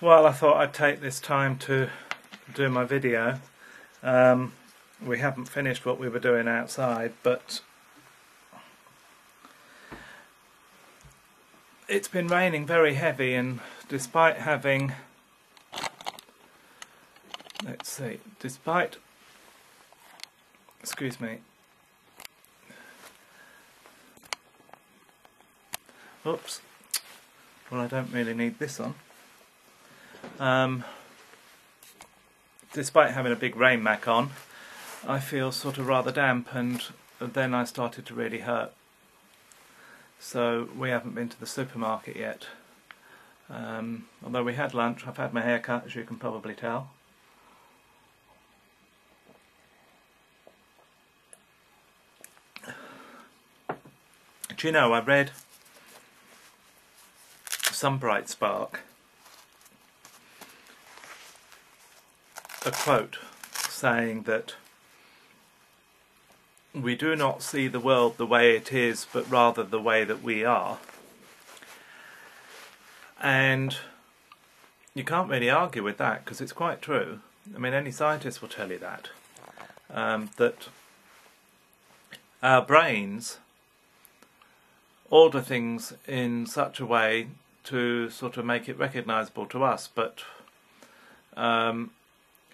Well, I thought I'd take this time to do my video. We haven't finished what we were doing outside, but it's been raining very heavy, and despite having, excuse me, oops, well, I don't really need this on. Despite having a big rain mac on, I feel sort of rather damp, and then I started to really hurt. So we haven't been to the supermarket yet. Although we had lunch. I've had my hair cut, as you can probably tell. Do you know, I read some bright spark a quote saying that we do not see the world the way it is, but rather the way that we are. And you can't really argue with that, because it's quite true. I mean, any scientist will tell you that. That our brains order things in such a way to sort of make it recognisable to us, but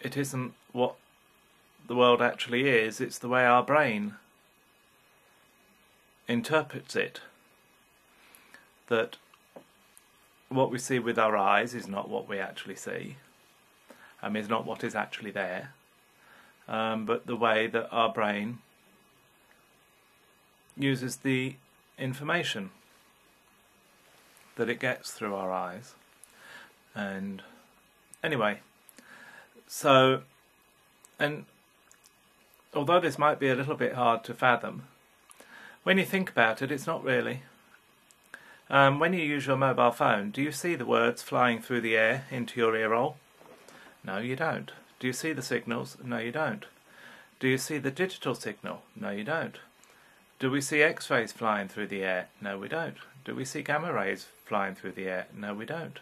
it isn't what the world actually is. It's the way our brain interprets it. That what we see with our eyes is not what we actually see, is not what is actually there, but the way that our brain uses the information that it gets through our eyes. And anyway, so, and although this might be a little bit hard to fathom, when you think about it, it's not really. When you use your mobile phone, do you see the words flying through the air into your ear roll? No, you don't. Do you see the signals? No, you don't. Do you see the digital signal? No, you don't. Do we see X-rays flying through the air? No, we don't. Do we see gamma rays flying through the air? No, we don't.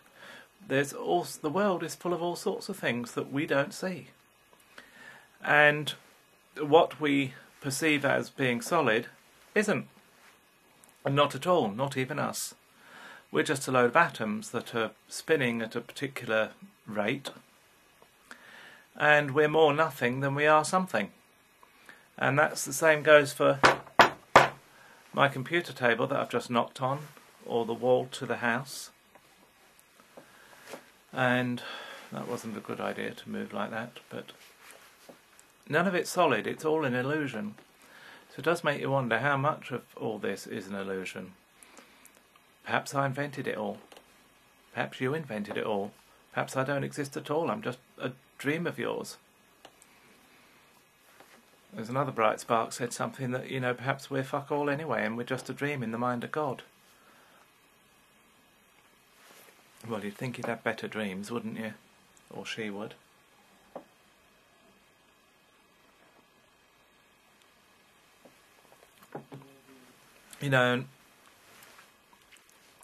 The world is full of all sorts of things that we don't see. And what we perceive as being solid isn't. Not at all, not even us. We're just a load of atoms that are spinning at a particular rate, and we're more nothing than we are something. And that's the same goes for my computer table that I've just knocked on, or the wall to the house. And that wasn't a good idea to move like that, but none of it's solid, it's all an illusion. So it does make you wonder how much of all this is an illusion. Perhaps I invented it all. Perhaps you invented it all. Perhaps I don't exist at all, I'm just a dream of yours. There's another bright spark said something that, you know, perhaps we're fuck all anyway, and we're just a dream in the mind of God. Well, you'd think he'd have better dreams, wouldn't you? Or she would. You know,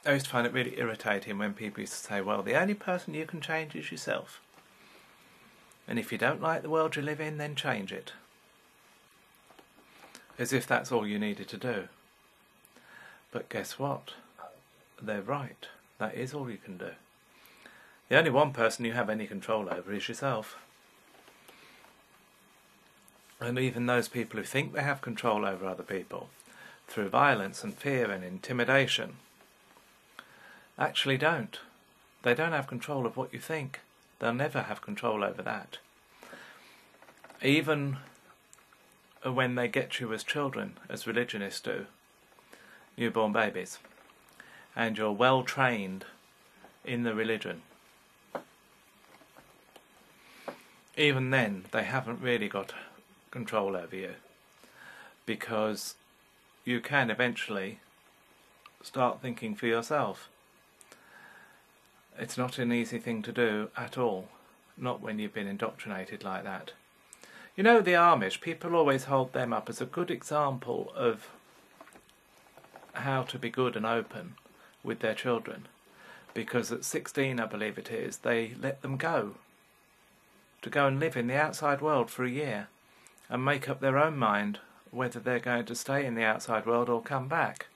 I used to find it really irritating when people used to say, well, the only person you can change is yourself. And if you don't like the world you live in, then change it. As if that's all you needed to do. But guess what? They're right. That is all you can do. The only one person you have any control over is yourself. And even those people who think they have control over other people, through violence and fear and intimidation, actually don't. They don't have control of what you think. They'll never have control over that. Even when they get you as children, as religionists do, newborn babies, and you're well trained in the religion, even then they haven't really got control over you, because you can eventually start thinking for yourself. It's not an easy thing to do at all, not when you've been indoctrinated like that. You know, the Amish, people always hold them up as a good example of how to be good and open with their children. because at 16, I believe it is, they let them go to go and live in the outside world for a year and make up their own mind whether they're going to stay in the outside world or come back.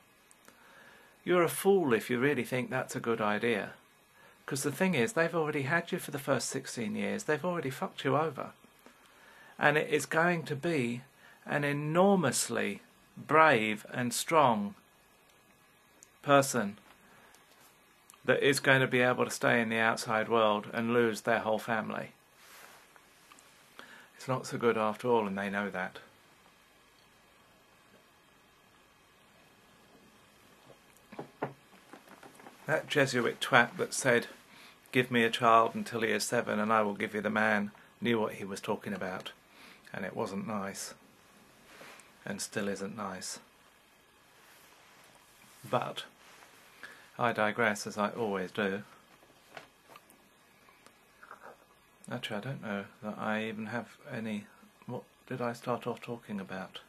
You're a fool if you really think that's a good idea. Because the thing is, they've already had you for the first 16 years. They've already fucked you over. And it is going to be an enormously brave and strong person that is going to be able to stay in the outside world and lose their whole family. It's not so good after all, and they know that. That Jesuit twat that said, "Give me a child until he is 7 and I will give you the man," knew what he was talking about. And it wasn't nice. And still isn't nice. But I digress, as I always do. Actually, I don't know that I even have any... What did I start off talking about?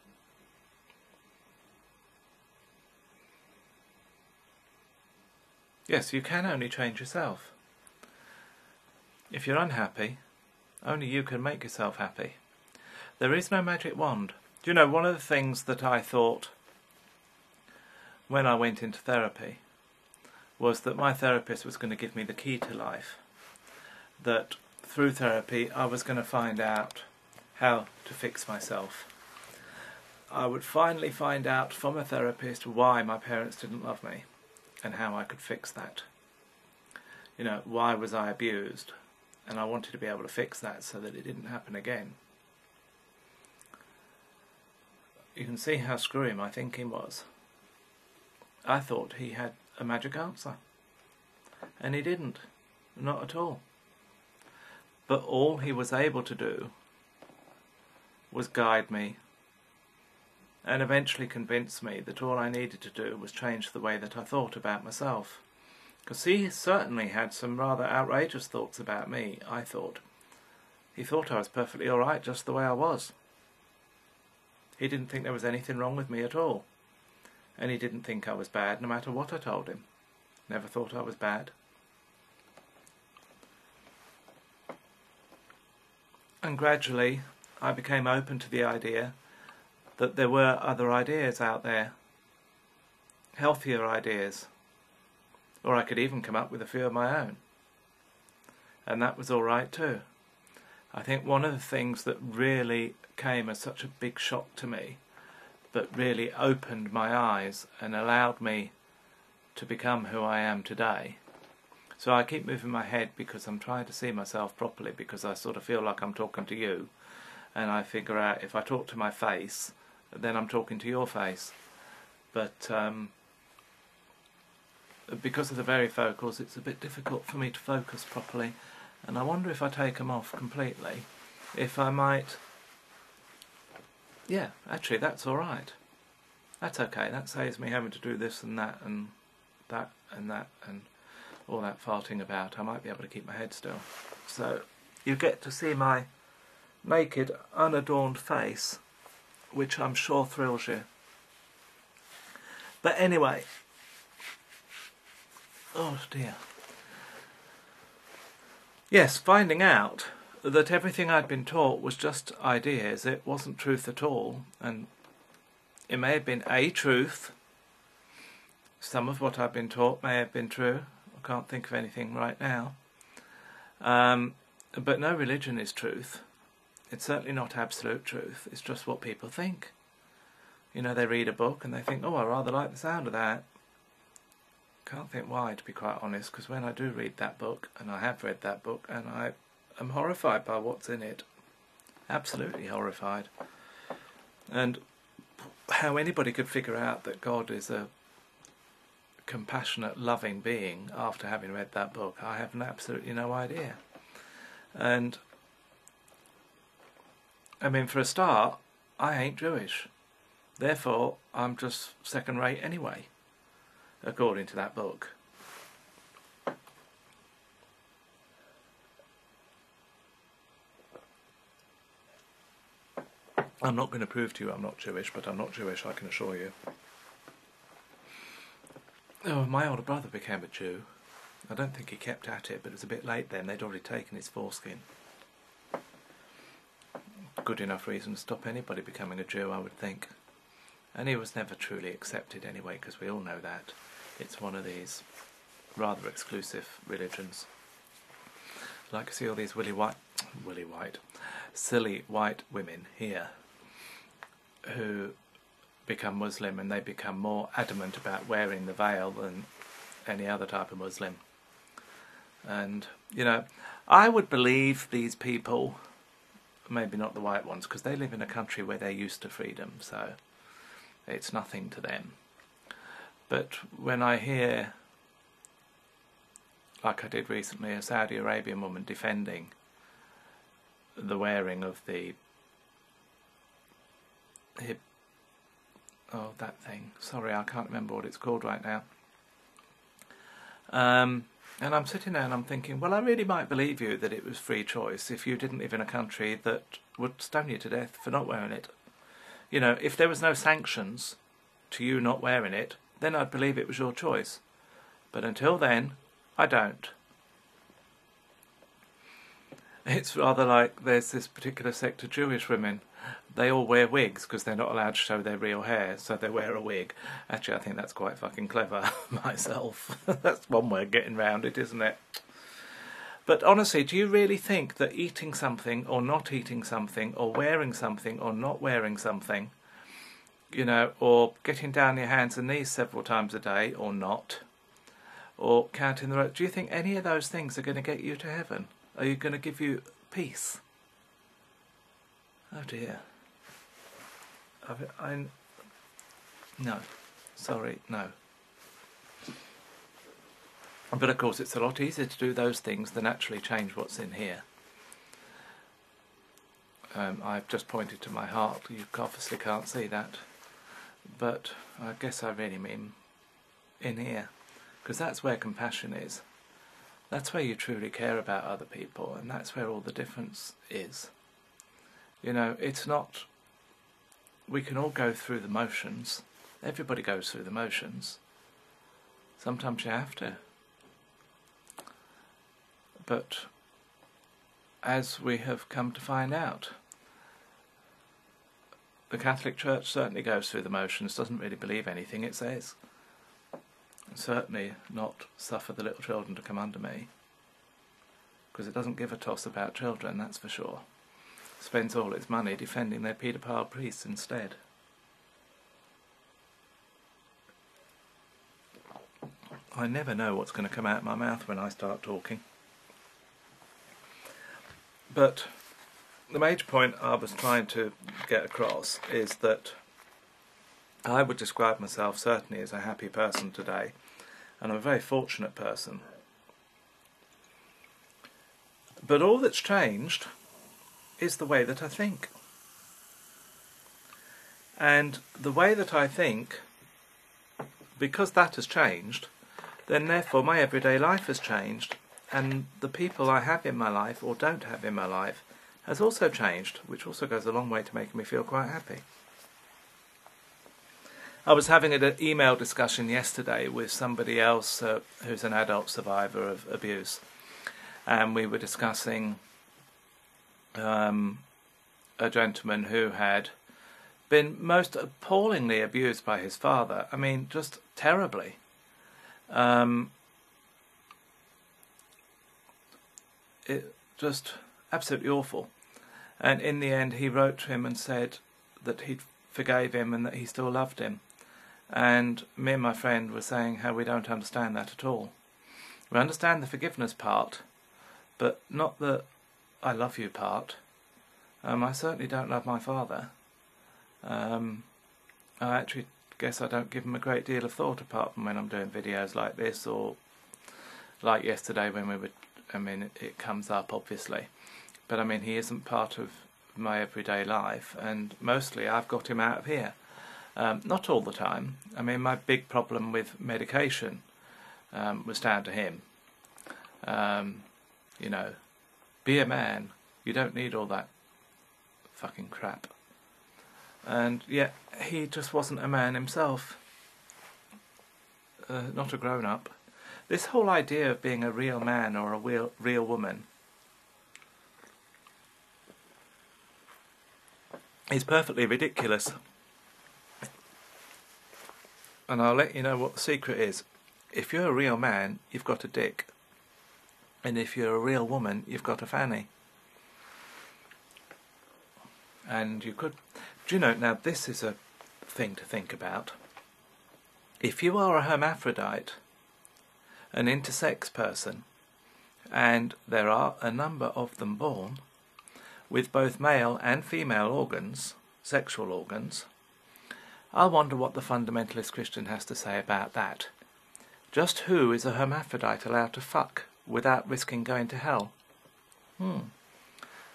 Yes, you can only change yourself. If you're unhappy, only you can make yourself happy. There is no magic wand. Do you know, one of the things that I thought when I went into therapy was that my therapist was going to give me the key to life. That through therapy I was going to find out how to fix myself. I would finally find out from a therapist why my parents didn't love me and how I could fix that. You know, why was I abused? And I wanted to be able to fix that so that it didn't happen again. You can see how screwy my thinking was. I thought he had a magic answer. And he didn't. Not at all. But all he was able to do was guide me and eventually convince me that all I needed to do was change the way that I thought about myself. Because he certainly had some rather outrageous thoughts about me, I thought. He thought I was perfectly alright just the way I was. He didn't think there was anything wrong with me at all. And he didn't think I was bad no matter what I told him. Never thought I was bad. And gradually I became open to the idea that there were other ideas out there. Healthier ideas. Or I could even come up with a few of my own. And that was alright too. I think one of the things that really came as such a big shock to me, but really opened my eyes and allowed me to become who I am today. So I keep moving my head because I'm trying to see myself properly, because I sort of feel like I'm talking to you. And I figure out if I talk to my face, then I'm talking to your face. But because of the varifocals, it's a bit difficult for me to focus properly. And I wonder if I take them off completely, if I might... Yeah, actually that's alright. That's okay, that saves me having to do this and that and that and that and all that farting about. I might be able to keep my head still. So you get to see my naked, unadorned face, which I'm sure thrills you. But anyway... Oh dear. Yes, finding out that everything I'd been taught was just ideas, it wasn't truth at all, and it may have been a truth. Some of what I've been taught may have been true. I can't think of anything right now. But no religion is truth. It's certainly not absolute truth. It's just what people think. You know, they read a book and they think, oh, I rather like the sound of that. Can't think why, to be quite honest, because when I do read that book, and I have read that book, and I am horrified by what's in it. Absolutely horrified. And how anybody could figure out that God is a compassionate, loving being after having read that book, I have absolutely no idea. And I mean, for a start, I ain't Jewish. Therefore, I'm just second rate anyway, according to that book. I'm not going to prove to you I'm not Jewish, but I'm not Jewish, I can assure you. Oh, my older brother became a Jew I don't think he kept at it, but it was a bit late then. They'd already taken his foreskin. Good enough reason to stop anybody becoming a Jew, I would think. And he was never truly accepted anyway, because we all know that. It's one of these rather exclusive religions. Like I see all these silly white women here who become Muslim, and they become more adamant about wearing the veil than any other type of Muslim. And, you know, I would believe these people, maybe not the white ones, because they live in a country where they're used to freedom, so it's nothing to them. But when I hear, like I did recently, a Saudi Arabian woman defending the wearing of the that thing. Sorry, I can't remember what it's called right now. And I'm sitting there and I'm thinking, well, I really might believe you that it was free choice if you didn't live in a country that would stone you to death for not wearing it. You know, if there was no sanctions to you not wearing it, then I'd believe it was your choice. But until then, I don't. It's rather like there's this particular sect of Jewish women. They all wear wigs because they're not allowed to show their real hair, so they wear a wig. Actually, I think that's quite fucking clever myself. That's one way of getting round it, isn't it? But honestly, do you really think that eating something or not eating something, or wearing something or not wearing something, you know, or getting down your hands and knees several times a day or not, or counting the road, do you think any of those things are going to get you to heaven? Are you going to give you peace? Oh dear. No. Sorry, no. But of course it's a lot easier to do those things than actually change what's in here. I've just pointed to my heart. You obviously can't see that. But I guess I really mean in here. Because that's where compassion is. That's where you truly care about other people, and that's where all the difference is. You know, it's not... We can all go through the motions. Everybody goes through the motions. Sometimes you have to. But as we have come to find out, the Catholic Church certainly goes through the motions, doesn't really believe anything it says. Certainly not suffer the little children to come under me, because it doesn't give a toss about children, that's for sure. It spends all its money defending their paedophile priests instead. I never know what's going to come out of my mouth when I start talking. But the major point I was trying to get across is that I would describe myself certainly as a happy person today, and I'm a very fortunate person. But all that's changed is the way that I think. And the way that I think, because that has changed, then therefore my everyday life has changed, and the people I have in my life or don't have in my life has also changed, which also goes a long way to making me feel quite happy. I was having an email discussion yesterday with somebody else who's an adult survivor of abuse, and we were discussing a gentleman who had been most appallingly abused by his father. I mean, just terribly. It just absolutely awful. And in the end he wrote to him and said that he forgave him and that he still loved him. And me and my friend were saying how we don't understand that at all. We understand the forgiveness part, but not the I love you part. I certainly don't love my father. I actually guess I don't give him a great deal of thought, apart from when I'm doing videos like this, or like yesterday when we were, I mean, it comes up obviously, but I mean, he isn't part of my everyday life, and mostly I've got him out of here. Not all the time. I mean, my big problem with medication was down to him. You know, be a man. You don't need all that fucking crap. And yet, he just wasn't a man himself. Not a grown-up. This whole idea of being a real man or a real woman is perfectly ridiculous. And I'll let you know what the secret is. If you're a real man, you've got a dick. And if you're a real woman, you've got a fanny. And you could... Do you know, now this is a thing to think about. If you are a hermaphrodite, an intersex person, and there are a number of them born, with both male and female organs, sexual organs, I wonder what the fundamentalist Christian has to say about that. Just who is a hermaphrodite allowed to fuck without risking going to hell?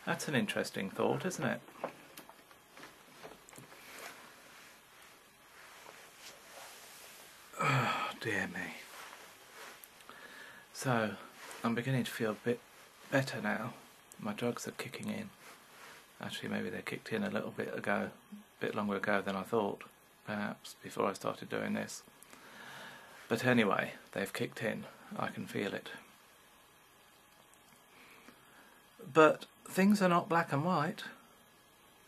That's an interesting thought, isn't it? Oh, dear me. So, I'm beginning to feel a bit better now. My drugs are kicking in. Actually, maybe they kicked in a little bit ago, a bit longer ago than I thought, perhaps, before I started doing this. But anyway, they've kicked in. I can feel it. But things are not black and white.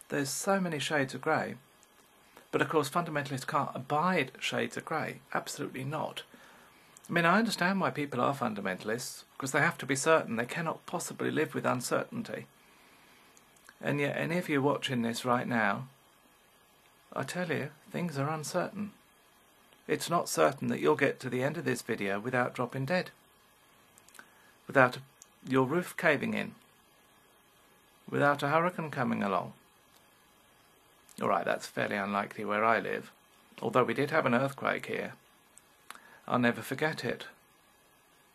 There's so many shades of grey. But of course, fundamentalists can't abide shades of grey. Absolutely not. I mean, I understand why people are fundamentalists, because they have to be certain. They cannot possibly live with uncertainty. And yet, any of you watching this right now, I tell you, things are uncertain. It's not certain that you'll get to the end of this video without dropping dead. Without your roof caving in. Without a hurricane coming along. Alright, that's fairly unlikely where I live. Although we did have an earthquake here. I'll never forget it.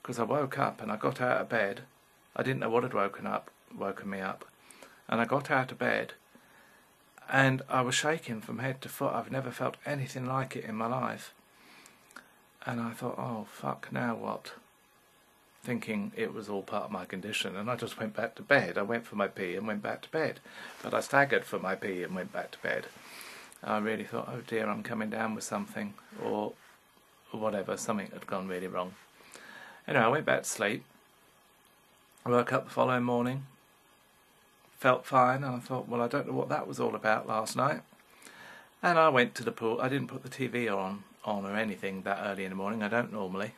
Because I woke up and I got out of bed. I didn't know what had woken me up. And I got out of bed. And I was shaking from head to foot. I've never felt anything like it in my life. And I thought, oh fuck, now what? Thinking it was all part of my condition, and I just went back to bed. I went for my pee and went back to bed. But I staggered for my pee and went back to bed. I really thought, oh dear, I'm coming down with something, or whatever, something had gone really wrong. Anyway, I went back to sleep. I woke up the following morning, felt fine, and I thought, well, I don't know what that was all about last night. And I went to the pool. I didn't put the TV on or anything that early in the morning. I don't normally.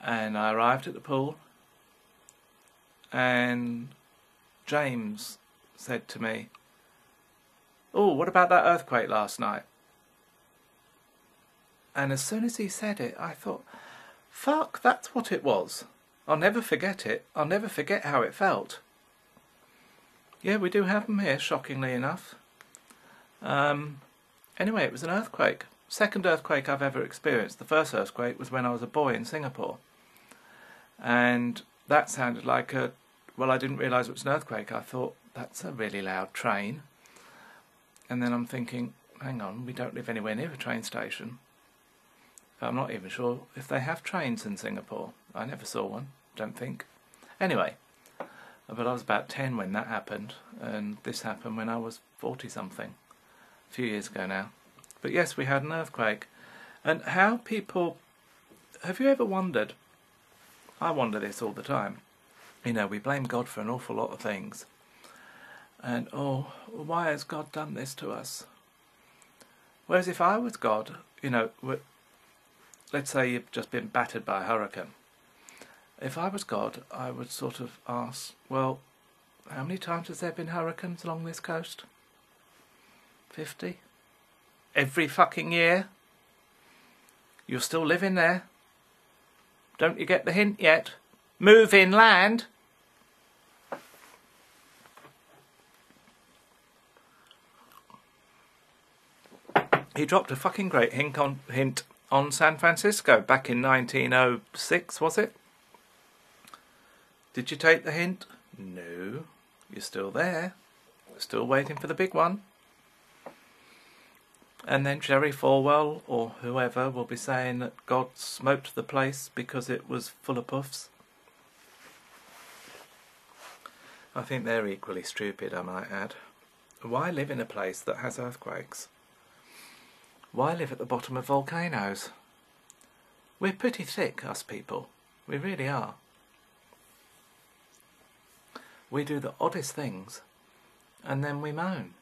And I arrived at the pool, and James said to me, oh, what about that earthquake last night? And as soon as he said it, I thought, fuck, that's what it was. I'll never forget it. I'll never forget how it felt. Yeah, we do have them here, shockingly enough. Anyway, it was an earthquake. Second earthquake I've ever experienced. The first earthquake was when I was a boy in Singapore. And that sounded like a... Well, I didn't realise it was an earthquake. I thought, that's a really loud train. And then I'm thinking, hang on, we don't live anywhere near a train station. I'm not even sure if they have trains in Singapore. I never saw one, don't think. Anyway, but I was about 10 when that happened. And this happened when I was 40-something. A few years ago now. But yes, we had an earthquake. And how people... Have you ever wondered... I wonder this all the time. You know, we blame God for an awful lot of things. And, oh, why has God done this to us? Whereas if I was God, you know, let's say you've just been battered by a hurricane. If I was God, I would sort of ask, well, how many times has there been hurricanes along this coast? 50? Every fucking year? You're still living there? Don't you get the hint yet? Move inland! He dropped a fucking great hint on San Francisco back in 1906, was it? Did you take the hint? No. You're still there. Still waiting for the big one. And then Jerry Falwell, or whoever, will be saying that God smoked the place because it was full of puffs. I think they're equally stupid, I might add. Why live in a place that has earthquakes? Why live at the bottom of volcanoes? We're pretty thick, us people. We really are. We do the oddest things and then we moan.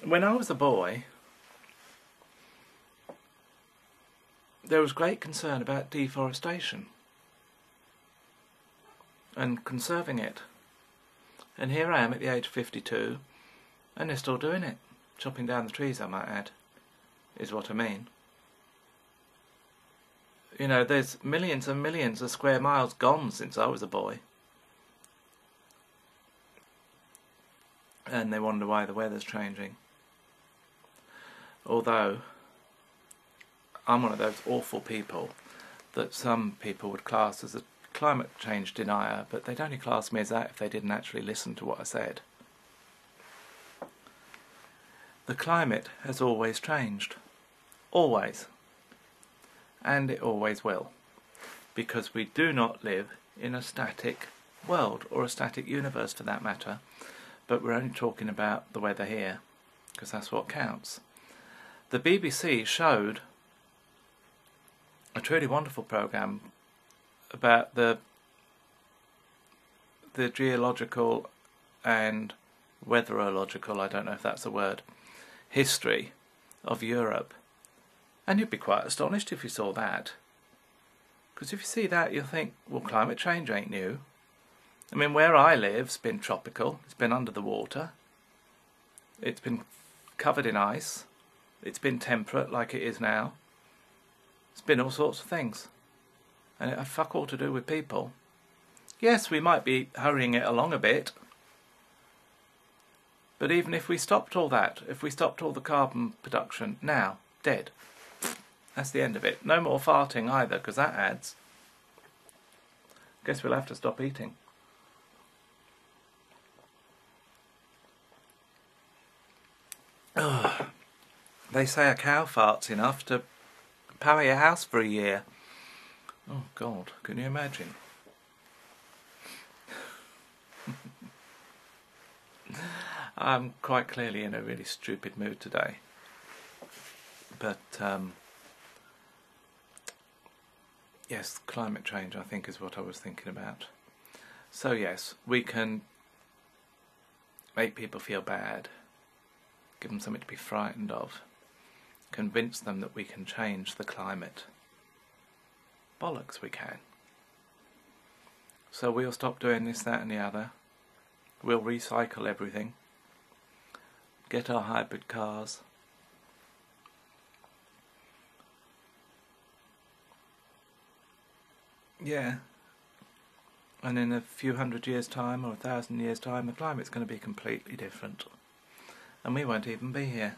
When I was a boy, there was great concern about deforestation and conserving it. And here I am at the age of 52, and they're still doing it. Chopping down the trees, I might add, is what I mean. You know, there's millions and millions of square miles gone since I was a boy. And they wonder why the weather's changing. Although, I'm one of those awful people that some people would class as a climate change denier, but they'd only class me as that if they didn't actually listen to what I said. The climate has always changed. Always. And it always will. Because we do not live in a static world, or a static universe for that matter, but we're only talking about the weather here, because that's what counts. The BBC showed a truly wonderful programme about the geological and weatherological, I don't know if that's a word, history of Europe. And you'd be quite astonished if you saw that. Because if you see that, you'll think, well, climate change ain't new. I mean, where I live's been tropical, it's been under the water, it's been covered in ice, it's been temperate like it is now, it's been all sorts of things. And it had fuck all to do with people. Yes, we might be hurrying it along a bit, but even if we stopped all that, if we stopped all the carbon production now, dead. That's the end of it. No more farting either, because that adds. Guess we'll have to stop eating. Ugh. They say a cow farts enough to power your house for a year. Oh God, can you imagine? I'm quite clearly in a really stupid mood today. But yes, climate change I think is what I was thinking about. So yes, we can make people feel bad, give them something to be frightened of, convince them that we can change the climate. Bollocks, we can. So we'll stop doing this, that and the other. We'll recycle everything. Get our hybrid cars. Yeah. And in a few hundred years' time or 1,000 years' time, the climate's going to be completely different. And we won't even be here.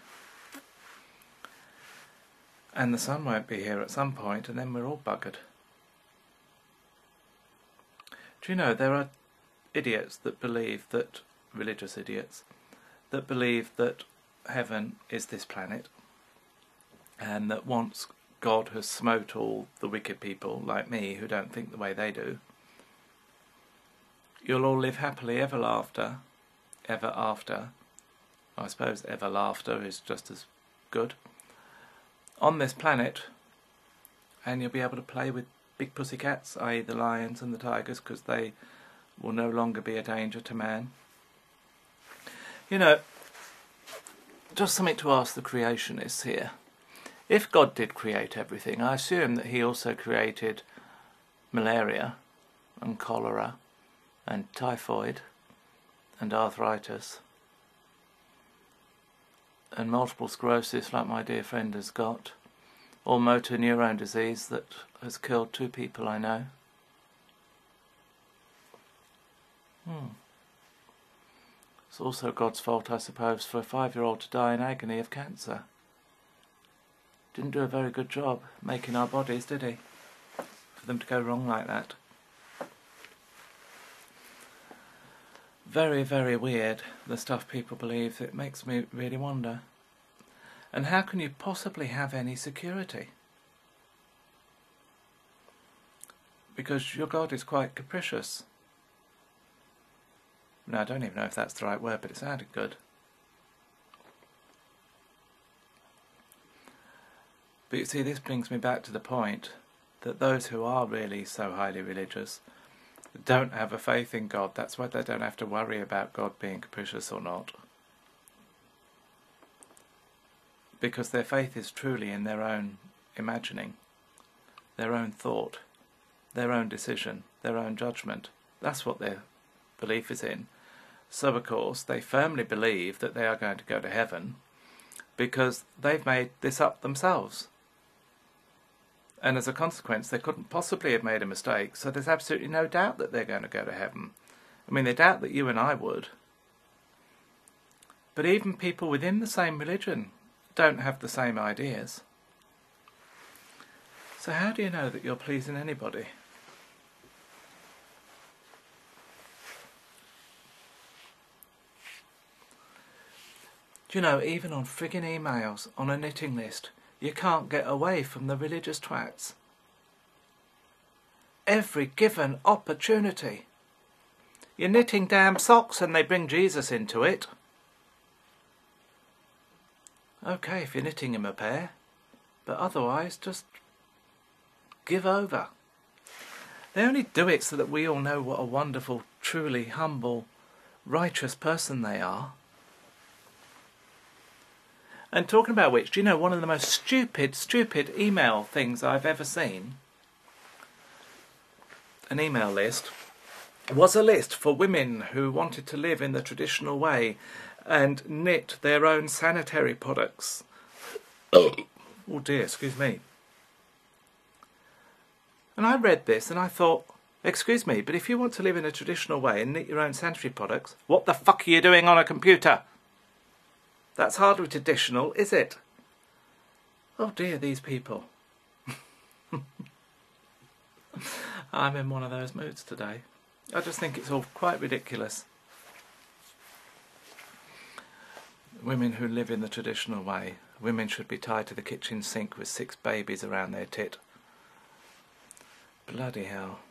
And the sun won't be here at some point, and then we're all buggered. Do you know, there are idiots that believe that, religious idiots, that believe that heaven is this planet, and that once God has smote all the wicked people like me who don't think the way they do, you'll all live happily ever after. I suppose ever laughter is just as good. On this planet, and you'll be able to play with big pussycats, i.e. the lions and the tigers, because they will no longer be a danger to man. You know, just something to ask the creationists here. If God did create everything, I assume that he also created malaria and cholera and typhoid and arthritis and multiple sclerosis like my dear friend has got, or motor neurone disease that has killed 2 people I know. It's also God's fault, I suppose, for a 5-year-old to die in agony of cancer. Didn't do a very good job making our bodies, did he? For them to go wrong like that. Very, very weird, the stuff people believe. It makes me really wonder. And how can you possibly have any security? Because your God is quite capricious. No, I don't even know if that's the right word, but it sounded good. But you see, this brings me back to the point that those who are really so highly religious don't have a faith in God. That's why they don't have to worry about God being capricious or not. Because their faith is truly in their own imagining, their own thought, their own decision, their own judgment. That's what their belief is in. So, of course, they firmly believe that they are going to go to heaven because they've made this up themselves. And as a consequence, they couldn't possibly have made a mistake, so there's absolutely no doubt that they're going to go to heaven. I mean, they doubt that you and I would. But even people within the same religion don't have the same ideas. So how do you know that you're pleasing anybody? Do you know, even on friggin' emails, on a knitting list, you can't get away from the religious twats. Every given opportunity. You're knitting damn socks and they bring Jesus into it. Okay, if you're knitting him a pair, but otherwise just give over. They only do it so that we all know what a wonderful, truly humble, righteous person they are. And talking about which, do you know one of the most stupid email things I've ever seen? An email list was a list for women who wanted to live in the traditional way and knit their own sanitary products. Oh dear, excuse me. And I read this and I thought, excuse me, but if you want to live in a traditional way and knit your own sanitary products, what the fuck are you doing on a computer? That's hardly traditional, is it? Oh dear, these people. I'm in one of those moods today. I just think it's all quite ridiculous. Women who live in the traditional way. Women should be tied to the kitchen sink with 6 babies around their tit. Bloody hell.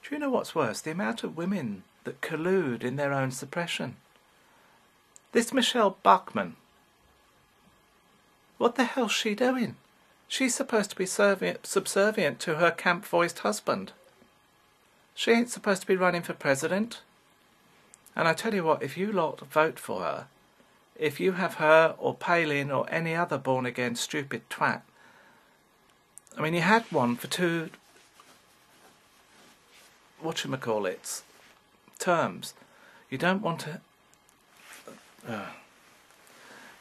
Do you know what's worse? The amount of women that collude in their own suppression. This Michelle Bachmann, what the hell's she doing? She's supposed to be subservient to her camp-voiced husband. She ain't supposed to be running for president. And I tell you what, if you lot vote for her, if you have her or Palin or any other born-again stupid twat, I mean, you had one for 2, whatchamacallits, terms. You don't want to...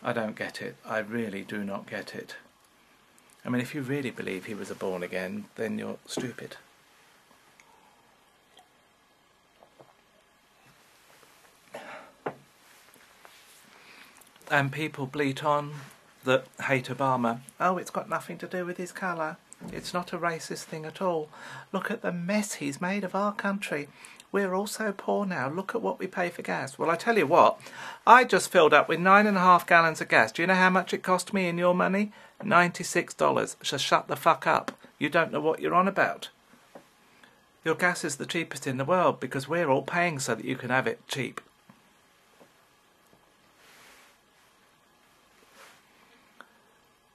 I don't get it. I really do not get it. I mean, if you really believe he was a born-again, then you're stupid. And people bleat on that hate Obama. Oh, it's got nothing to do with his colour. It's not a racist thing at all. Look at the mess he's made of our country. We're all so poor now. Look at what we pay for gas. Well, I tell you what, I just filled up with 9.5 gallons of gas. Do you know how much it cost me in your money? $96. So shut the fuck up. You don't know what you're on about. Your gas is the cheapest in the world because we're all paying so that you can have it cheap.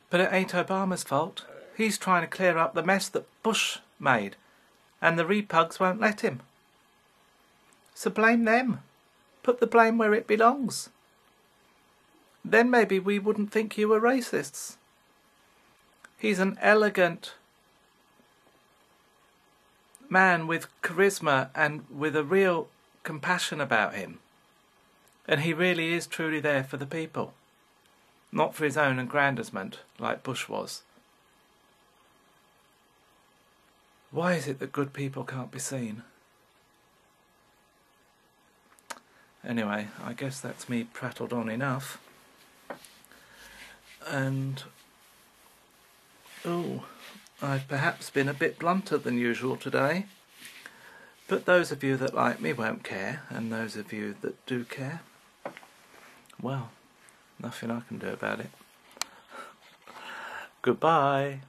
But it ain't Obama's fault. He's trying to clear up the mess that Bush made, and the repugs won't let him. So blame them. Put the blame where it belongs. Then maybe we wouldn't think you were racists. He's an elegant man with charisma and with a real compassion about him. And he really is truly there for the people. Not for his own aggrandizement, like Bush was. Why is it that good people can't be seen? Anyway, I guess that's me prattled on enough. And, I've perhaps been a bit blunter than usual today. But those of you that like me won't care, and those of you that do care, well, nothing I can do about it. Goodbye.